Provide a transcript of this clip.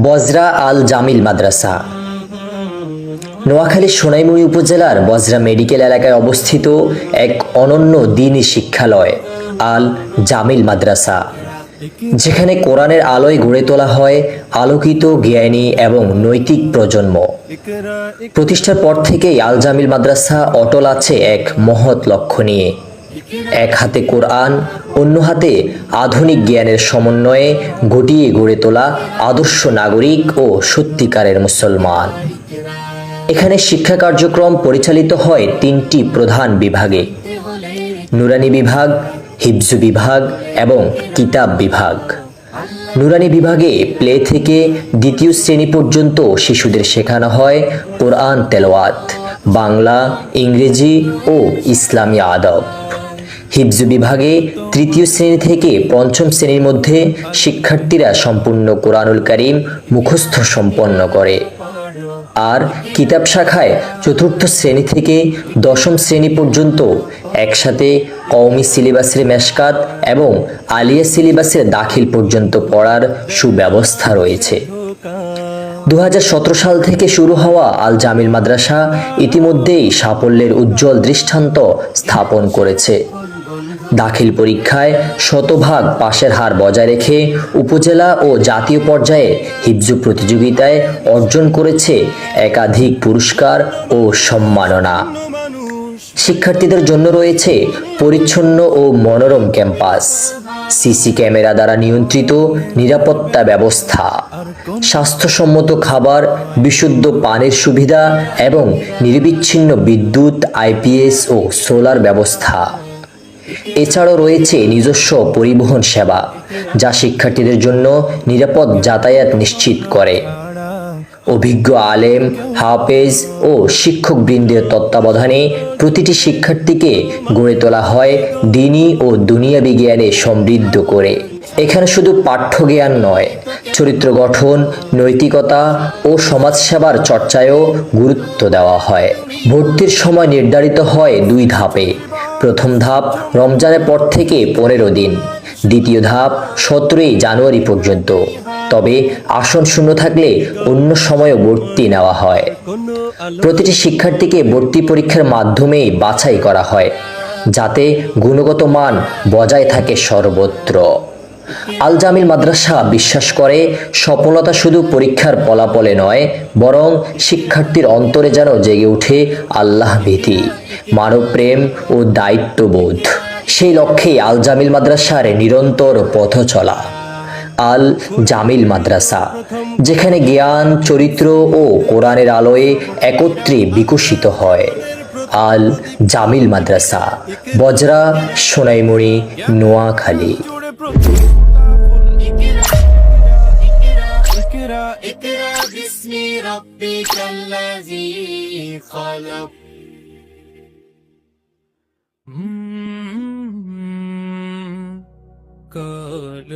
বজরা আল জামিল মাদ্রাসা নোয়াখালীর সোনাইমুড়ি উপজেলার বজরা মেডিকেল এলাকায় অবস্থিত এক অনন্য দ্বীনি শিক্ষালয় আল জামিল মাদ্রাসা, যেখানে কোরআনের আলোয় গড়ে তোলা হয় আলোকিত, জ্ঞানী এবং নৈতিক প্রজন্ম। প্রতিষ্ঠার পর থেকেই আল জামিল মাদ্রাসা অটল আছে এক মহৎ লক্ষ্য নিয়ে। এক হাতে কোরআন, অন্য হাতে আধুনিক জ্ঞানের সমন্বয়ে ঘটিয়ে গড়ে তোলা আদর্শ নাগরিক ও সত্যিকারের মুসলমান। এখানে শিক্ষা কার্যক্রম পরিচালিত হয় তিনটি প্রধান বিভাগে: নুরানি বিভাগ, হিফজু বিভাগ এবং কিতাব বিভাগ। নুরানি বিভাগে প্লে থেকে দ্বিতীয় শ্রেণী পর্যন্ত শিশুদের শেখানো হয় কোরআন তেলাওয়াত, বাংলা, ইংরেজি ও ইসলামী আদব। হিফজু বিভাগে তৃতীয় শ্রেণী থেকে পঞ্চম শ্রেণীর মধ্যে শিক্ষার্থীরা সম্পূর্ণ কোরআনুল কারীম মুখস্থ সম্পন্ন করে। আর কিতাব শাখায় চতুর্থ শ্রেণী থেকে দশম শ্রেণী পর্যন্ত একসাথে কওমি সিলেবাসের মেশকাত এবং আলিয়া সিলেবাসের দাখিল পর্যন্ত পড়ার সুব্যবস্থা রয়েছে। 2017 সাল থেকে শুরু হওয়া আল জামিল মাদ্রাসা ইতিমধ্যেই সাফল্যের উজ্জ্বল দৃষ্টান্ত স্থাপন করেছে। দাখিল পরীক্ষায় শতভাগ পাশের হার বজায় রেখে উপজেলা ও জাতীয় পর্যায়ে হিফজু প্রতিযোগিতায় অর্জন করেছে একাধিক পুরস্কার ও সম্মাননা। শিক্ষার্থীদের জন্য রয়েছে পরিচ্ছন্ন ও মনোরম ক্যাম্পাস, সিসি ক্যামেরা দ্বারা নিয়ন্ত্রিত নিরাপত্তা ব্যবস্থা, স্বাস্থ্যসম্মত খাবার, বিশুদ্ধ পানির সুবিধা এবং নিরবিচ্ছিন্ন বিদ্যুৎ, আইপিএস ও সোলার ব্যবস্থা। এছাড়াও রয়েছে নিজস্ব পরিবহন সেবা, যা শিক্ষার্থীদের জন্য নিরাপদ যাতায়াত নিশ্চিত করে। অভিজ্ঞ আলেম, হাফেজ ও শিক্ষকবৃন্দের তত্ত্বাবধানে প্রতিটি শিক্ষার্থীকে গড়ে তোলা হয় দ্বীনি ও দুনিয়াবি জ্ঞানে সমৃদ্ধ করে। এখানে শুধু পাঠ্যজ্ঞান নয়, চরিত্র গঠন, নৈতিকতা ও সমাজসেবার চর্চায়ও গুরুত্ব দেওয়া হয়। ভর্তির সময় নির্ধারিত হয় 2 ধাপে। প্রথম ধাপ রমজানের পর থেকে 15 দিন, দ্বিতীয় ধাপ 17 জানুয়ারি পর্যন্ত। তবে আসন শূন্য থাকলে অন্য সময়ও ভর্তি নেওয়া হয়। প্রতিটি শিক্ষার্থীকে ভর্তি পরীক্ষার মাধ্যমেই বাছাই করা হয়, যাতে গুণগত মান বজায় থাকে সর্বত্র। আল জামিল মাদ্রাসা বিশ্বাস করে সফলতা শুধু পরীক্ষার ফলাফলে নয়, বরং শিক্ষার্থীর অন্তরে যেন জেগে ওঠে আল্লাহ ভীতি, মানবপ্রেম ও দায়িত্ববোধ। সেই লক্ষ্যে আল জামিল মাদ্রাসার নিরন্তর পথ চলা। আল জামিল মাদ্রাসা, যেখানে জ্ঞান, চরিত্র ও কোরআনের আলোয় একত্রে বিকশিত হয়। আল জামিল মাদ্রাসা, বজরা, সোনাইমুড়ি, নোয়াখালী। اقرأ باسم ربك الذي خلق قال